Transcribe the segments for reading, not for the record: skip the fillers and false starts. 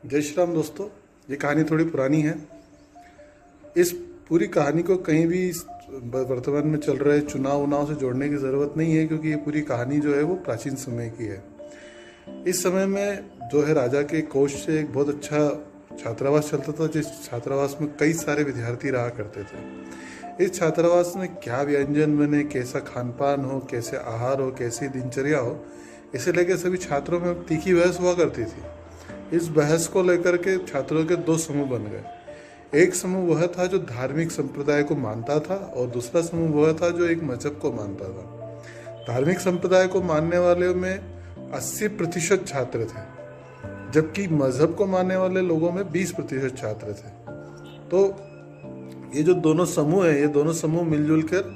जय श्री राम दोस्तों। ये कहानी थोड़ी पुरानी है। इस पूरी कहानी को कहीं भी वर्तमान में चल रहे चुनाव उनाव से जोड़ने की ज़रूरत नहीं है, क्योंकि ये पूरी कहानी जो है वो प्राचीन समय की है। इस समय में जो है राजा के कोष से एक बहुत अच्छा छात्रावास चलता था, जिस छात्रावास में कई सारे विद्यार्थी रहा करते थे। इस छात्रावास में क्या व्यंजन बने, कैसा खान पान हो, कैसे आहार हो, कैसी दिनचर्या हो, इसे लेकर सभी छात्रों में तीखी बहस हुआ करती थी। इस बहस को लेकर के छात्रों के दो समूह बन गए। एक समूह वह था जो धार्मिक संप्रदाय को मानता था और दूसरा समूह वह था जो एक मजहब को मानता था। धार्मिक संप्रदाय को मानने वाले में 80% छात्र थे, जबकि मजहब को मानने वाले लोगों में 20% छात्र थे। तो ये जो दोनों समूह हैं, ये दोनों समूह मिलजुल कर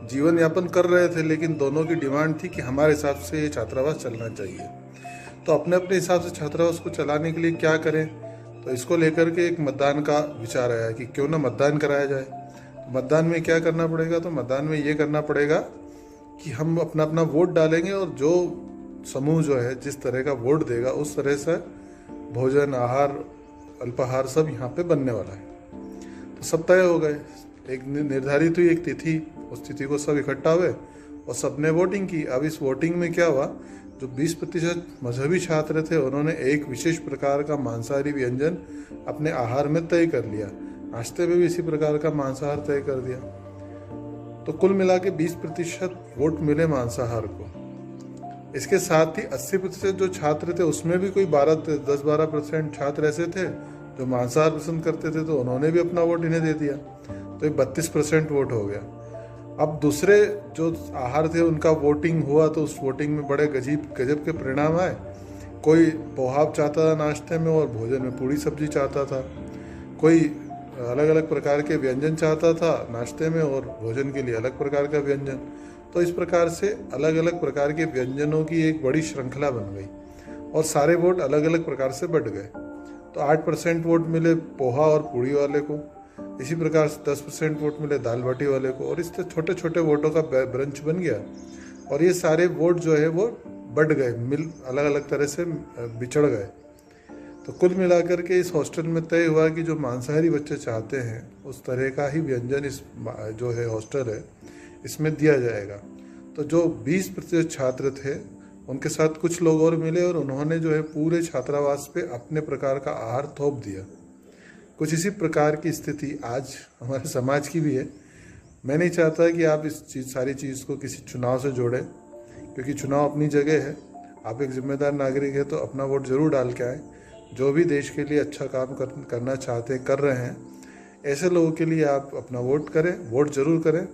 जीवन यापन कर रहे थे, लेकिन दोनों की डिमांड थी कि हमारे हिसाब से ये छात्रावास चलना चाहिए। तो अपने अपने हिसाब से छात्रावास को चलाने के लिए क्या करें, तो इसको लेकर के एक मतदान का विचार आया कि क्यों ना मतदान कराया जाए। तो मतदान में क्या करना पड़ेगा, तो मतदान में ये करना पड़ेगा कि हम अपना अपना वोट डालेंगे और जो समूह जो है जिस तरह का वोट देगा उस तरह से भोजन, आहार, अल्पाहार सब यहाँ पे बनने वाला है। तो सब तय हो गए। एक निर्धारित हुई एक तिथि, उस तिथि को सब इकट्ठा हुए और सबने वोटिंग की। अब इस वोटिंग में क्या हुआ, जो 20% मजहबी छात्र थे उन्होंने एक विशेष प्रकार का मांसाहारी व्यंजन अपने आहार में तय कर लिया। नाश्ते में भी इसी प्रकार का मांसाहार तय कर दिया। तो कुल मिला के 20% वोट मिले मांसाहार को। इसके साथ ही 80% जो छात्र थे उसमें भी कोई 10-12% छात्र ऐसे थे जो मांसाहार पसंद करते थे, तो उन्होंने भी अपना वोट इन्हें दे दिया। तो ये 32% वोट हो गया। अब दूसरे जो आहार थे उनका वोटिंग हुआ, तो उस वोटिंग में बड़े गजब के परिणाम आए। कोई पोहा चाहता था नाश्ते में और भोजन में पूड़ी सब्जी चाहता था। कोई अलग अलग प्रकार के व्यंजन चाहता था नाश्ते में और भोजन के लिए अलग प्रकार का व्यंजन। तो इस प्रकार से अलग अलग प्रकार के व्यंजनों की एक बड़ी श्रृंखला बन गई और सारे वोट अलग अलग प्रकार से बढ़ गए। तो 8% वोट मिले पोहा और पूड़ी वाले को, इसी प्रकार से 10% वोट मिले दाल बाटी वाले को, और इस तरह छोटे छोटे वोटों का ब्रंच बन गया। और ये सारे वोट जो है वो बढ़ गए, अलग अलग तरह से बिछड़ गए। तो कुल मिलाकर के इस हॉस्टल में तय हुआ कि जो मांसाहारी बच्चे चाहते हैं उस तरह का ही व्यंजन इस जो है हॉस्टल है इसमें दिया जाएगा। तो जो 20% छात्र थे उनके साथ कुछ लोग और मिले और उन्होंने जो है पूरे छात्रावास पे अपने प्रकार का आहार थोप दिया। कुछ इसी प्रकार की स्थिति आज हमारे समाज की भी है। मैं नहीं चाहता कि आप इस सारी चीज़ को किसी चुनाव से जोड़ें, क्योंकि चुनाव अपनी जगह है। आप एक जिम्मेदार नागरिक है तो अपना वोट ज़रूर डाल के आएँ। जो भी देश के लिए अच्छा काम करना चाहते हैं, कर रहे हैं, ऐसे लोगों के लिए आप अपना वोट करें, वोट ज़रूर करें।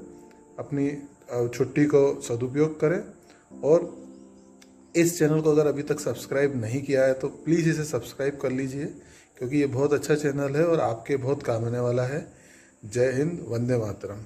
अपनी छुट्टी को सदुपयोग करें। और इस चैनल को अगर अभी तक सब्सक्राइब नहीं किया है तो प्लीज़ इसे सब्सक्राइब कर लीजिए, क्योंकि ये बहुत अच्छा चैनल है और आपके बहुत काम आने वाला है। जय हिंद, वंदे मातरम।